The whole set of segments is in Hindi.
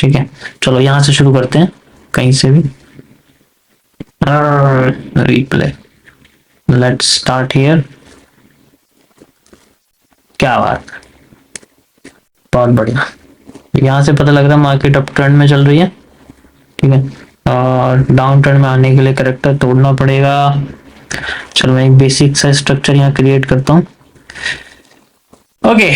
ठीक है, चलो यहाँ से शुरू करते हैं, कहीं से भी। Replay, let's start here. क्या बात, बहुत बढ़िया। यहाँ से पता लग रहा है मार्केट अप ट्रेंड में चल रही है, ठीक है, और डाउन ट्रेंड में आने के लिए करेक्टर तोड़ना पड़ेगा। चलो मैं एक बेसिक सा स्ट्रक्चर यहाँ क्रिएट करता हूँ। ओके,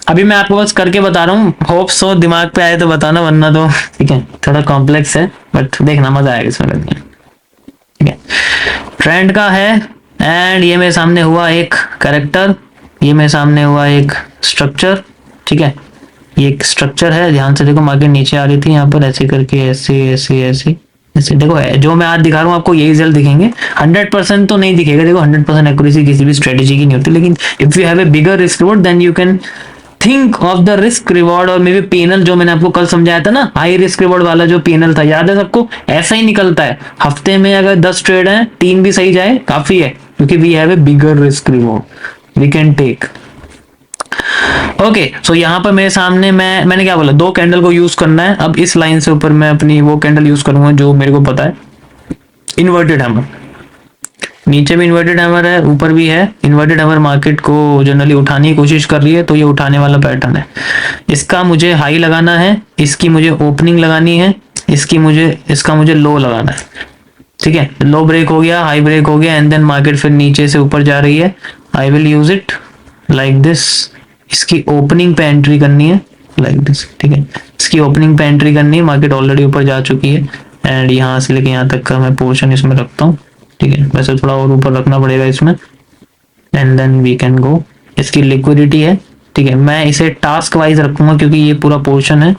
अभी मैं आपको बस करके बता रहा हूँ, होप सो दिमाग पे आए तो बताना, वरना तो ठीक है, थोड़ा कॉम्प्लेक्स है बट देखना मजा आएगा इसमें करने। ठीक है, ट्रेंड का है, एंड ये मेरे सामने हुआ एक करेक्टर, ये मेरे सामने हुआ एक स्ट्रक्चर। ठीक है, ये एक स्ट्रक्चर है, ध्यान से देखो, मार्केट नीचे आ रही थी यहाँ पर ऐसे करके, ऐसे ऐसे ऐसे ऐसे। देखो जो मैं आज दिखा रहा हूँ आपको यही रिजल्ट दिखेंगे, 100% तो नहीं दिखेगा, देखो 100% एक्यूरेसी किसी भी स्ट्रेटेजी की नहीं होती, लेकिन if you have a bigger risk reward then you can think of the risk reward. और मे बी पीएनएल जो मैंने आपको कल समझाया था ना, हाई रिस्क रिवॉर्ड वाला जो पीएनएल था, याद है सबको, ऐसा ही निकलता है। हफ्ते में अगर 10 ट्रेड है, 3 भी सही जाए काफी है, क्योंकि we have a bigger risk reward we can take. Okay, so यहाँ पर मेरे सामने मैंने क्या बोला, 2 कैंडल को यूज करना है। अब इस लाइन से ऊपर मैं अपनी वो कैंडल यूज करूंगा जो मेरे को पता है, इन्वर्टेड हैमर। नीचे भी इन्वर्टेड हैमर है, ऊपर भी है इन्वर्टेड हैमर। मार्केट को जनरली उठाने की कोशिश कर रही है, तो ये उठाने वाला पैटर्न है। इसका मुझे हाई लगाना है, इसकी मुझे ओपनिंग लगानी है, इसका मुझे लो लगाना है। ठीक है, लो ब्रेक हो गया, हाई ब्रेक हो गया, एंड देन मार्केट फिर नीचे से ऊपर जा रही है। आई will use it like this. इसकी ओपनिंग पे एंट्री करनी है लाइक दिस। ठीक है, इसकी ओपनिंग पे एंट्री करनी है, मार्केट ऑलरेडी ऊपर जा चुकी है, एंड यहाँ से लेके यहाँ तक का मैं पोर्शन इसमें रखता हूँ। ठीक है, वैसे थोड़ा और ऊपर रखना पड़ेगा इसमें, and then we can go. इसकी लिक्विडिटी है, ठीक है, मैं इसे टास्क वाइज रखूंगा क्योंकि ये पूरा पोर्शन है,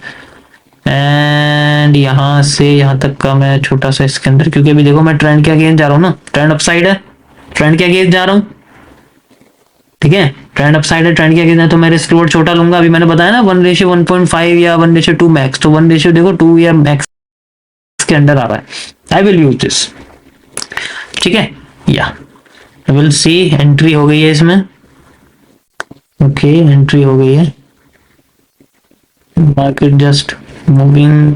एंड यहाँ से यहाँ तक का मैं छोटा सा इसके अंदर, क्योंकि अभी देखो मैं ट्रेंड के अगेंस्ट जा रहा हूँ ना, ट्रेंड अपसाइड है, ट्रेंड के अगेंस्ट जा रहा हूँ। ठीक है, ट्रेंड अपसाइड है, ट्रेंड के अगेंस्ट है, तो मैं रिस्क रिवॉर्ड छोटा लूंगा। अभी मैंने बताया ना 1:1.5 या 1:2 मैक्स, तो 1 देखो 2 या मैक्स के अंडर आ रहा है। आई विल यूज दिस। ठीक है, या आई विल सी, एंट्री हो गई है इसमें। ओके, एंट्री हो गई है, मार्केट जस्ट मूविंग।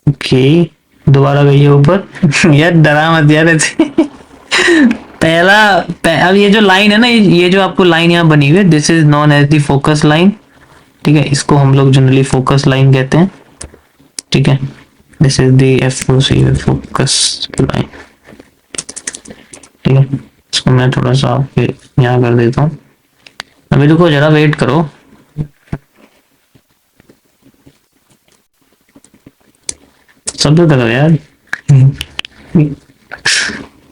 ओके, दोबारा गई है ऊपर। यार डरा मत यार ऐसे। अब ये जो लाइन है ना, ये जो आपको लाइन यहाँ बनी हुई है, this is known as the focus line. ठीक है, इसको हम लोग जनरली फोकस लाइन कहते हैं। ठीक है, this is the FOC, focus line. ठीक है, इसको मैं थोड़ा सा यहाँ कर देता हूँ। अभी देखो जरा वेट करो, सब तो करो यार।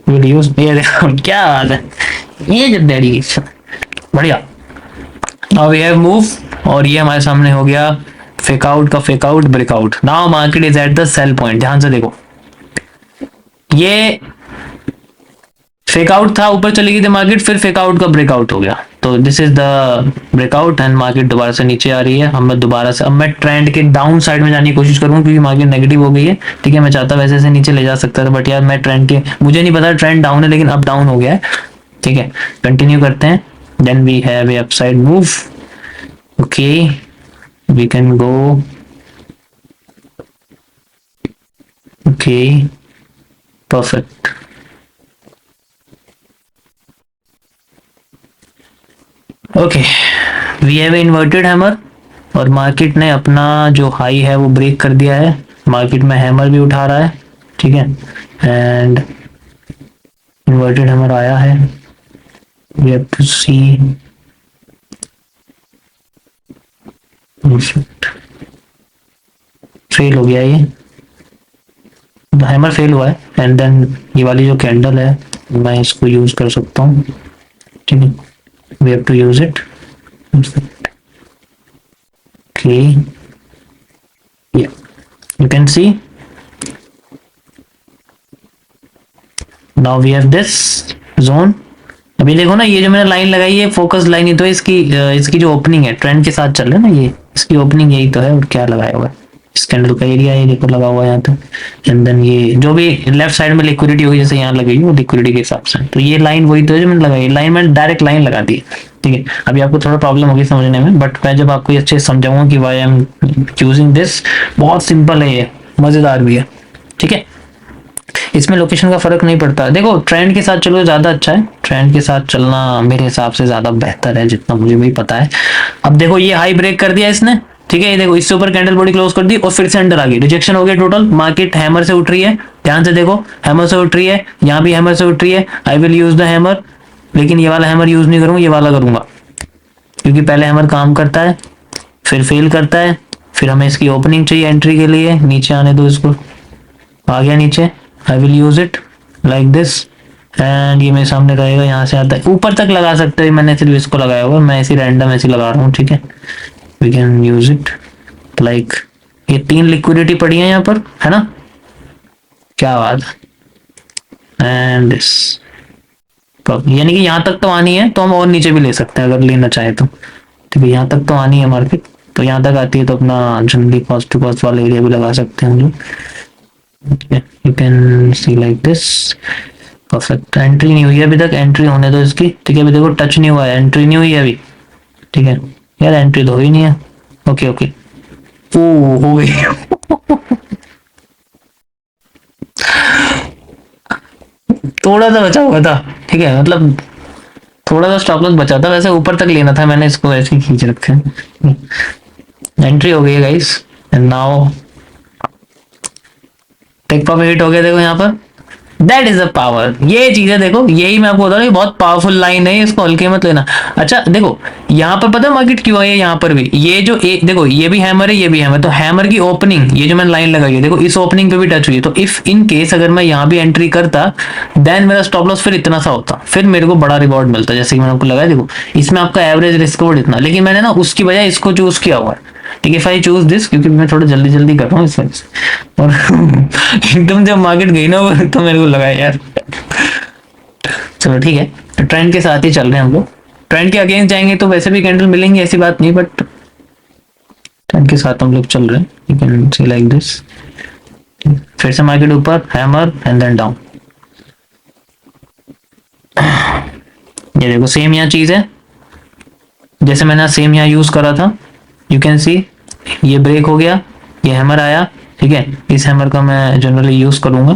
वीडियोस ये देखो, क्या बात है, ये जो डेडिकेशन, बढ़िया। नाउ वी हैव मूव, और ये हमारे सामने हो गया फेक आउट का fake out, breakout. Now market is at the cell point. ध्यान से देखो, ये फेक आउट था, ऊपर चली गई थी मार्केट, फिर फेक आउट का ब्रेकआउट हो गया, तो this is the breakout, and market दोबारा से नीचे आ रही है। अब मैं ट्रेंड के डाउन साइड में जाने की कोशिश करूंगा, क्योंकि मार्केट नेगेटिव हो गई है। ठीक है, मैं चाहता वैसे से नीचे ले जा सकता था, बट यार मैं ट्रेंड के, मुझे नहीं पता ट्रेंड डाउन है, लेकिन अब डाउन हो गया है। ठीक है, कंटिन्यू करते हैं, then we have a upside move. Okay, we can go. Okay, perfect. Okay, we have inverted hammer, और मार्केट ने अपना जो हाई है वो ब्रेक कर दिया है। मार्केट में हैमर भी उठा रहा है। ठीक है, एंड इन्वर्टेड हैमर आया है, we have to see. Fail हो गया ये, हैमर फेल हुआ है, एंड देन ये वाली जो कैंडल है मैं इसको यूज कर सकता हूँ। ठीक है, we have to use it. Okay, yeah, you can see now we have this zone. अभी देखो ना, ये जो मैंने लाइन लगाई है फोकस लाइन ही तो है, इसकी जो ओपनिंग है ट्रेंड के साथ चल रहा है ना, ये इसकी ओपनिंग यही तो है, और क्या लगाया हुआ है इस कैंडल का एरिया है, देखो लगा हुआ है यहाँ तक। एंड देन ये जो भी लेफ्ट साइड में लिक्विडिटी होगी जैसे यहाँ लगेगी वो लिक्विडिटी के हिसाब से। तो ये लाइन वही तो है जो मैंने लगाई, लाइन मैंने डायरेक्ट लाइन लगा दी। ठीक है, अभी आपको थोड़ा प्रॉब्लम होगी समझने में, बट मैं जब आपको ये अच्छे से समझाऊंगा कि why I am using this, बहुत सिंपल है ये, मजेदार भी है। ठीक है, इसमें लोकेशन का फर्क नहीं पड़ता। देखो ट्रेंड के साथ चलो ज्यादा अच्छा है, ट्रेंड के साथ चलना मेरे हिसाब से ज्यादा बेहतर है जितना मुझे भी पता है। अब देखो ये हाई ब्रेक कर दिया इसने, ठीक है, ये देखो इससे ऊपर कैंडल बॉडी क्लोज कर दी और फिर से अंडर आ गई, रिजेक्शन हो गया टोटल। मार्केट हैमर से उठ रही है, ध्यान से देखो, हैमर से उठ रही है, यहाँ भी हैमर से उठ रही है। आई विल यूज द हैमर, लेकिन ये वाला हैमर यूज नहीं करूंगा, ये वाला करूंगा, क्योंकि पहले हैमर काम करता है फिर फेल करता है, फिर हमें इसकी ओपनिंग चाहिए एंट्री के लिए। नीचे आने दो इसको, आ गया नीचे, आई will use it like this and ये मेरे सामने रहेगा। यहाँ से आता है ऊपर तक लगा सकते हैं, मैंने सिर्फ इसको लगाया हुआ, मैं ऐसी रैंडम ऐसी लगा रहा हूँ। ठीक है, we can use it like, ये 3 लिक्विडिटी पड़ी है यहाँ पर, है ना, क्या बात है। एंड दिस, यानी कि यहाँ तक तो आनी है, तो हम और नीचे भी ले सकते हैं अगर लेना चाहे तो। ठीक है, यहाँ तक तो आनी है मार्केट, तो यहाँ तक आती है तो अपना जनरली कॉस्ट टू कॉस्ट वाला एरिया भी लगा सकते हैं हम लोग। You can see like this, perfect. Entry नहीं हुई है अभी तक, एंट्री होने दो इसकी। ठीक है, अभी देखो टच नहीं हुआ है, एंट्री नहीं हुई है अभी। ठीक है यार, एंट्री तो ही नहीं है। ओके ओके, ओ हो गई थोड़ा सा बचा हुआ था। ठीक है, मतलब थोड़ा सा स्टॉप लॉस बचा था, वैसे ऊपर तक लेना था, मैंने इसको ऐसे ही खींच रखे। एंट्री हो गई है guys and now take profit hit हो गया, देखो यहाँ पर, दैट इज द पावर। ये चीज है, देखो यही मैं आपको बता रहा हूँ, बहुत पावरफुल लाइन है, इसको हल्के मत लेना। अच्छा देखो यहाँ पर पता है मार्केट क्यों है, यहाँ पर भी ये जो एक देखो, ये भी हैमर है ये भी हैमर, तो हैमर की ओपनिंग, ये जो मैंने लाइन लगाई है देखो, इस ओपनिंग पे भी टच हुई है। तो इफ इन केस अगर मैं यहाँ भी एंट्री करता, देन मेरा स्टॉप लॉस फिर इतना सा होता, फिर मेरे को बड़ा रिवॉर्ड मिलता, जैसे कि मैंने आपको लगाया। देखो इसमें आपका एवरेज रिस्क रिवॉर्ड इतना, लेकिन मैंने ना उसकी बजाय इसको चूज किया हुआ है। ठीक है, आई चूज दिस, क्योंकि मैं थोड़ा जल्दी जल्दी कर रहा हूँ इस वजह से। और एकदम जब मार्केट गई ना तो मेरे को लगा यार, चलो ठीक है, तो ट्रेंड के साथ ही चल रहे हैं हम लोग। ट्रेंड के अगेंस्ट जाएंगे तो वैसे भी कैंडल मिलेंगे, ऐसी बात नहीं, बट ट्रेंड के साथ हम लोग चल रहे हैं। You can see like this, फिर से मार्केट ऊपर, हैमर एंड देन डाउन। ये देखो सेम यहाँ चीज है, जैसे मैंने सेम यहाँ यूज करा था। यू कैन सी ये ब्रेक हो गया, ये हैमर आया। ठीक है, इस हैमर का मैं जनरली यूज करूंगा,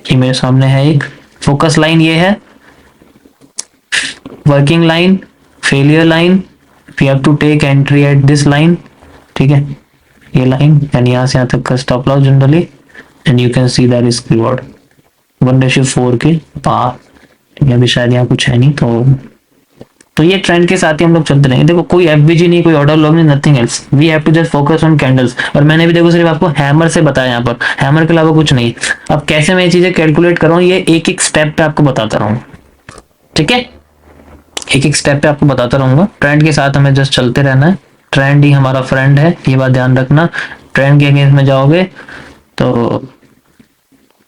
कि मेरे सामने है एक फोकस लाइन, ये है working line, failure line, we have to take entry at this line. ठीक है, ये लाइन एंड यहाँ से यहाँ तक का stop loss generally, and you can see that risk reward 1:4 के पार। ठीक है, अभी शायद यहाँ कुछ है नहीं, तो ये ट्रेंड के साथ ही हम लोग चलते रहेंगे। देखो कोई एफबीजी नहीं, कोई ऑर्डर लॉग नहीं, nothing else, we have to just focus on candles. और मैंने भी देखो सिर्फ आपको हैमर से बताया, यहाँ पर हैमर के अलावा कुछ नहीं। अब कैसे मैं ये चीजें कैलकुलेट कर रहा हूँ, ये एक एक स्टेप पे आपको बताता रहूंगा। ठीक है, एक एक स्टेप पे आपको बताता रहूंगा। ट्रेंड के साथ हमें जस्ट चलते रहना है, ट्रेंड ही हमारा फ्रेंड है, ये बात ध्यान रखना। ट्रेंड के अगेंस्ट में जाओगे तो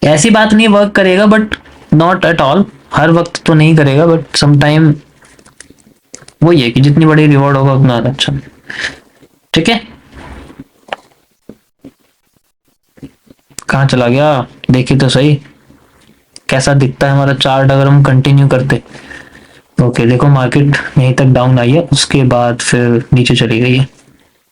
ऐसी बात नहीं वर्क करेगा, बट नॉट एट ऑल, हर वक्त तो नहीं करेगा, बट समटाइम वही है कि जितनी बड़ी रिवॉर्ड होगा उतना अच्छा। ठीक है, कहाँ चला गया, देखिए तो सही कैसा दिखता है हमारा चार्ट अगर हम कंटिन्यू करते। ओके देखो मार्केट यहीं तक डाउन आई है, उसके बाद फिर नीचे चली गई है,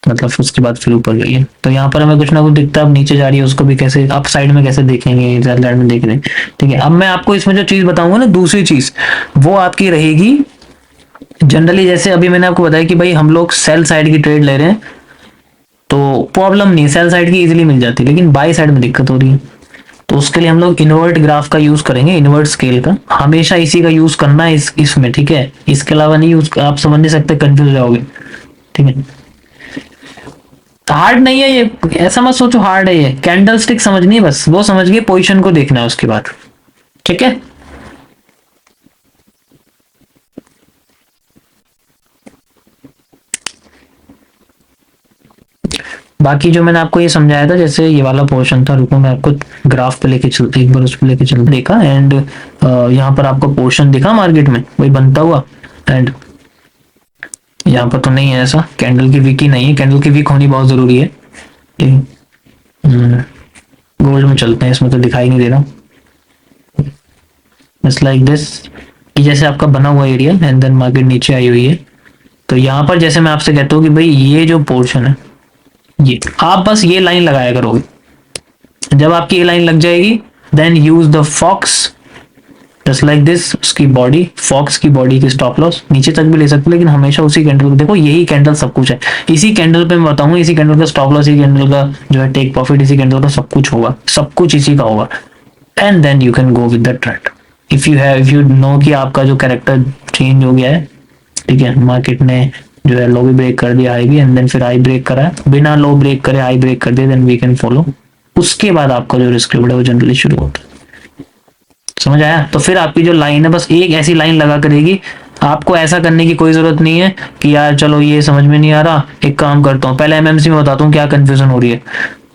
मतलब उसके बाद फिर ऊपर गई है। तो यहाँ पर हमें कुछ ना कुछ दिखता है, अब नीचे जा रही है, उसको भी कैसे अप साइड में कैसे देखेंगे, साइड में देख रहे हैं। ठीक है, अब मैं आपको इसमें जो चीज बताऊंगा ना, दूसरी चीज वो आपकी रहेगी जनरली, जैसे अभी मैंने आपको बताया कि भाई हम लोग सेल साइड की ट्रेड ले रहे हैं, तो प्रॉब्लम नहीं, सेल साइड की इजीली मिल जाती है, लेकिन बाई साइड में दिक्कत हो रही है। तो उसके लिए हम लोग इन्वर्ट ग्राफ का यूज करेंगे, इन्वर्ट स्केल का, हमेशा इसी का यूज करना है इसमें। ठीक है, इसके अलावा नहीं यूज, आप समझ नहीं सकते, कंफ्यूज जाओगे। ठीक है, हार्ड नहीं है ये, ऐसा मत सोचो हार्ड है ये, कैंडल स्टिक समझनी है बस, वो समझ गए, पोजिशन को देखना है उसके बाद। ठीक है, बाकी जो मैंने आपको ये समझाया था, जैसे ये वाला पोर्शन था, रुको मैं आपको ग्राफ पे लेके चलते, एक बार उस पे लेके चल देखा, एंड यहाँ पर आपको पोर्शन दिखा मार्केट में वही बनता हुआ, एंड यहाँ पर तो नहीं है ऐसा, कैंडल की वीक ही नहीं है, कैंडल की वीक होनी बहुत जरूरी है। ठीक है, गोल्ड में चलते हैं, इसमें तो दिखाई नहीं दे रहा। इट्स लाइक दिस, कि जैसे आपका बना हुआ एरिया एंड देन मार्केट नीचे आई हुई है। तो यहाँ पर जैसे मैं आपसे कहता हूँ कि भाई ये जो पोर्शन है, ये आप बस ये लाइन लगाया करोगे। जब आपकी ये लाइन लग जाएगी then use the fox just like this. उसकी बॉडी, फॉक्स की बॉडी की स्टॉप लॉस नीचे तक भी ले सकते हो, लेकिन हमेशा उसी कैंडल को देखो। यही कैंडल सब कुछ है, इसी कैंडल पे मैं बताऊंगा, इसी कैंडल का स्टॉप लॉस, इसी कैंडल का जो है टेक प्रॉफिट, इसी कैंडल का सब कुछ होगा, सब कुछ इसी का होगा। And then you can go with the trend if you know कि आपका जो कैरेक्टर चेंज हो गया है। ठीक है, मार्केट ने जो है लो भी ब्रेक कर दिया, हाई भी, एंड देन फिर हाई ब्रेक करा है, बिना लो ब्रेक करे हाई ब्रेक कर दिया, देन वी कैन फॉलो। उसके बाद आपका जो रिस्क रिवॉर्ड है वो जनरली शुरू होता है। समझ आया? तो फिर आपकी जो लाइन है बस एक ऐसी लाइन लगा करेगी। आपको ऐसा करने की कोई जरूरत नहीं है कि यार चलो ये समझ में नहीं आ रहा, एक काम करता हूँ, पहले एमएमसी में बताता हूँ क्या कंफ्यूजन हो रही है।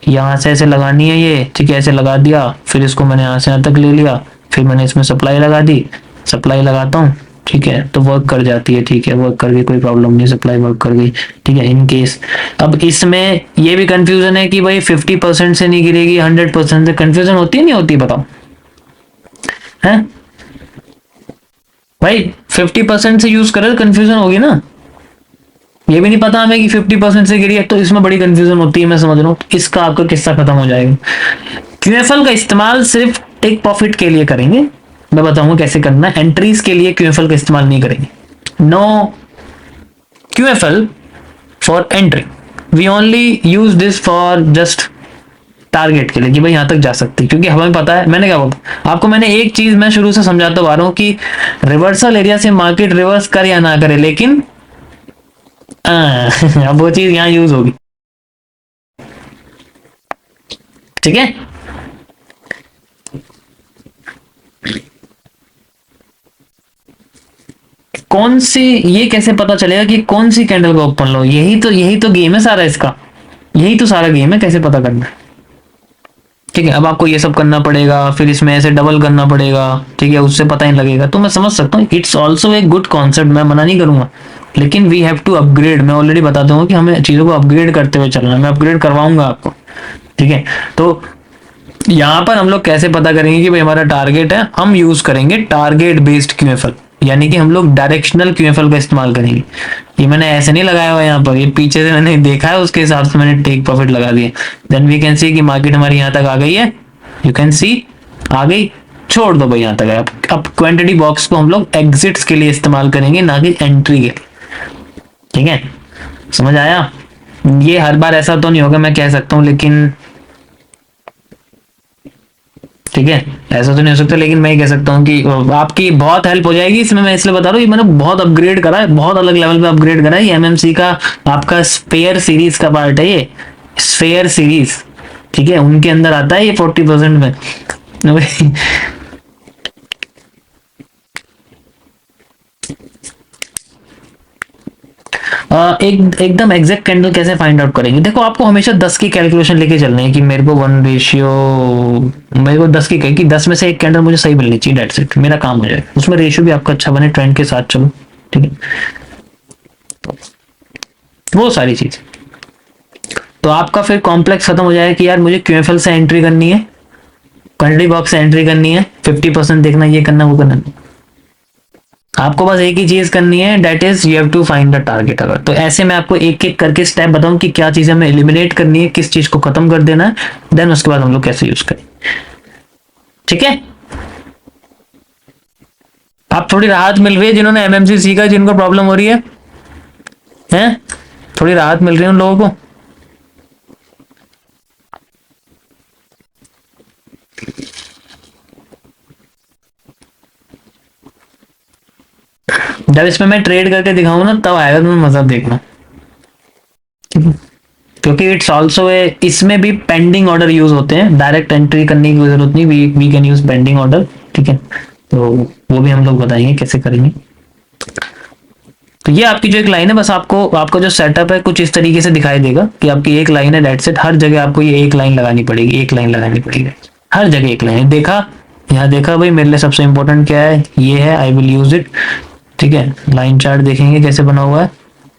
यहाँ से ऐसे लगानी है ये, ठीक है, ऐसे लगा दिया, फिर इसको मैंने यहाँ से यहाँ तक ले लिया, फिर मैंने इसमें सप्लाई लगा दी, सप्लाई लगाता हूँ, ठीक है, तो वर्क कर जाती है। ठीक है, वर्क कर गई, कोई प्रॉब्लम नहीं, सप्लाई वर्क कर गई। ठीक है, इन केस अब इसमें ये भी कंफ्यूजन है कि भाई 50% से नहीं गिरेगी, 100% से, कंफ्यूजन होती है नहीं होती, बताओ है भाई? 50% से यूज करे तो कंफ्यूजन होगी ना। ये भी नहीं पता हमें कि 50% से गिरी है, तो इसमें बड़ी कंफ्यूजन होती है, मैं समझ रहा हूँ। इसका आपका किस्सा खत्म हो जाएगा। क्यूएफएल का इस्तेमाल सिर्फ टेक प्रॉफिट के लिए करेंगे, मैं बताऊंगा कैसे करना है। एंट्रीज के लिए क्यूएफएल का इस्तेमाल नहीं करेंगे। No QFL for entry, we only use this for just target के लिए कि भाई यहां तक जा सकती है, क्योंकि हमें पता है। मैंने क्या बोला आपको, मैंने एक चीज मैं शुरू से समझाता आ रहा हूं कि रिवर्सल एरिया से मार्केट रिवर्स करे या ना करे, लेकिन अब वो चीज यहां यूज होगी। ठीक है, कौन सी, ये कैसे पता चलेगा कि कौन सी कैंडल का ओपन लो? यही तो गेम है सारा इसका, यही तो सारा गेम है, कैसे पता करना है। ठीक है, अब आपको ये सब करना पड़ेगा, फिर इसमें ऐसे डबल करना पड़ेगा, ठीक है, उससे पता ही लगेगा। तो मैं समझ सकता हूँ, it's also a good concept, मैं मना नहीं करूंगा, लेकिन वी हैव टू अपग्रेड। मैं ऑलरेडी बताता हूँ कि हमें चीजों को अपग्रेड करते हुए चलना है, मैं अपग्रेड करवाऊंगा आपको। ठीक है, तो यहाँ पर हम लोग कैसे पता करेंगे कि भाई हमारा टारगेट है? हम यूज करेंगे टारगेट बेस्ड क्यूएफएल, यानी कि हम लोग डायरेक्शनल क्यूएफएल का इस्तेमाल करेंगे। ये मैंने ऐसे नहीं लगाया हुआ यहाँ पर, ये पीछे से मैंने देखा है, उसके हिसाब से मैंने टेक प्रॉफिट लगा दिया। देन वी कैन सी कि मार्केट हमारी यहाँ तक आ गई है, यू कैन सी आ गई, छोड़ दो भाई यहाँ तक है। अब क्वांटिटी बॉक्स को हम लोग एग्जिट्स के लिए इस्तेमाल करेंगे, ना कि एंट्री के लिए। ठीक है, समझ आया? ये हर बार ऐसा तो नहीं होगा मैं कह सकता हूँ, लेकिन ठीक है, ऐसा तो नहीं हो सकता, लेकिन मैं कह सकता हूँ कि आपकी बहुत हेल्प हो जाएगी इसमें। मैं इसलिए बता रहा हूँ, ये मैंने बहुत अपग्रेड करा है, बहुत अलग लेवल पे अपग्रेड करा है। ये एमएमसी का आपका स्पेयर सीरीज का पार्ट है, ये स्फेयर सीरीज। ठीक है, उनके अंदर आता है ये 40% में। एकदम एग्जैक्ट कैंडल कैसे फाइंड आउट करेंगे? देखो, आपको हमेशा 10 की कैलकुलेशन लेके चलना है कि मेरे को 1 रेशियो, मेरे को 10 की कही कि 10 में से एक कैंडल मुझे सही मिलनी चाहिए, डेट्स इट, मेरा काम हो जाए। उसमें रेशियो भी आपका अच्छा बने, ट्रेंड के साथ चलो। ठीक है, वो सारी चीज, तो आपका फिर कॉम्प्लेक्स खत्म हो जाएगा कि यार मुझे क्यूएफएल से एंट्री करनी है, क्वांटिटी बॉक्स से एंट्री करनी है, 50% देखना, ये करना, वो करना। आपको बस एक ही चीज करनी है, that is you have to find the target. अगर तो ऐसे मैं आपको एक एक करके स्टेप बताऊं कि क्या चीजें हमें एलिमिनेट करनी है, किस चीज को खत्म कर देना है, देन उसके बाद हम लोग कैसे यूज करें। ठीक है, आप थोड़ी राहत मिल रही है जिन्होंने एमएमसी सीखा, जिनको प्रॉब्लम हो रही है, हैं? थोड़ी राहत मिल रही है उन लोगों को। जब इसमें मैं ट्रेड करके दिखाऊंगा ना, तब आएगा तुम्हें मजा, देखना। क्योंकि इट्स ऑल्सो ए, इसमें भी पेंडिंग ऑर्डर यूज होते हैं, डायरेक्ट एंट्री करने की कोई जरूरत नहीं, we can use pending order. ठीक है, तो वो भी हम लोग बताएंगे कैसे करेंगे। तो ये आपकी जो एक लाइन है, बस आपको, आपका जो सेटअप है कुछ इस तरीके से दिखाई देगा कि आपकी एक लाइन है, दैट्स इट। हर जगह आपको ये एक लाइन लगानी पड़ेगी, एक लाइन लगानी पड़ेगी, हर जगह एक लाइन। देखा, यहाँ देखा भाई, मेरे लिए सबसे इंपॉर्टेंट क्या है, ये है, आई विल यूज इट। ठीक है, लाइन चार्ट देखेंगे कैसे बना हुआ है,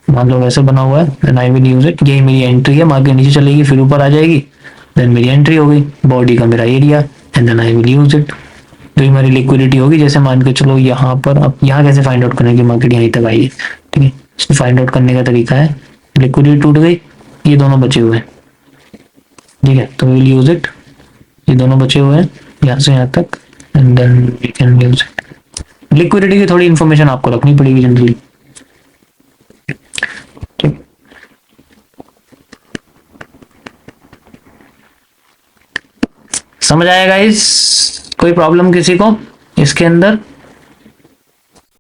मान लो वैसे बना हुआ है, then I will use it. यही मेरी एंट्री है, मार्केट नीचे चलेगी, फिर ऊपर आ जाएगी, देन मेरी एंट्री हो गई, बॉडी का मेरा area, and then I will use it. जो हमारी लिक्विडिटी होगी, जैसे मान के चलो यहाँ पर, अब यहाँ कैसे फाइंड आउट करें कि मार्केट यहीं तक आई है, ठीक है। इसको फाइंड आउट करने का तरीका है, लिक्विडिटी टूट गई, ये दोनों बचे हुए हैं, ठीक है, तो विल यूज इट। ये दोनों बचे हुए हैं यहाँ से यहाँ तक, and then we can use it. Liquidity की थोड़ी इंफॉर्मेशन आपको रखनी पड़ेगी जनरली, ठीक। समझ आएगा इस, कोई प्रॉब्लम किसी को इसके अंदर?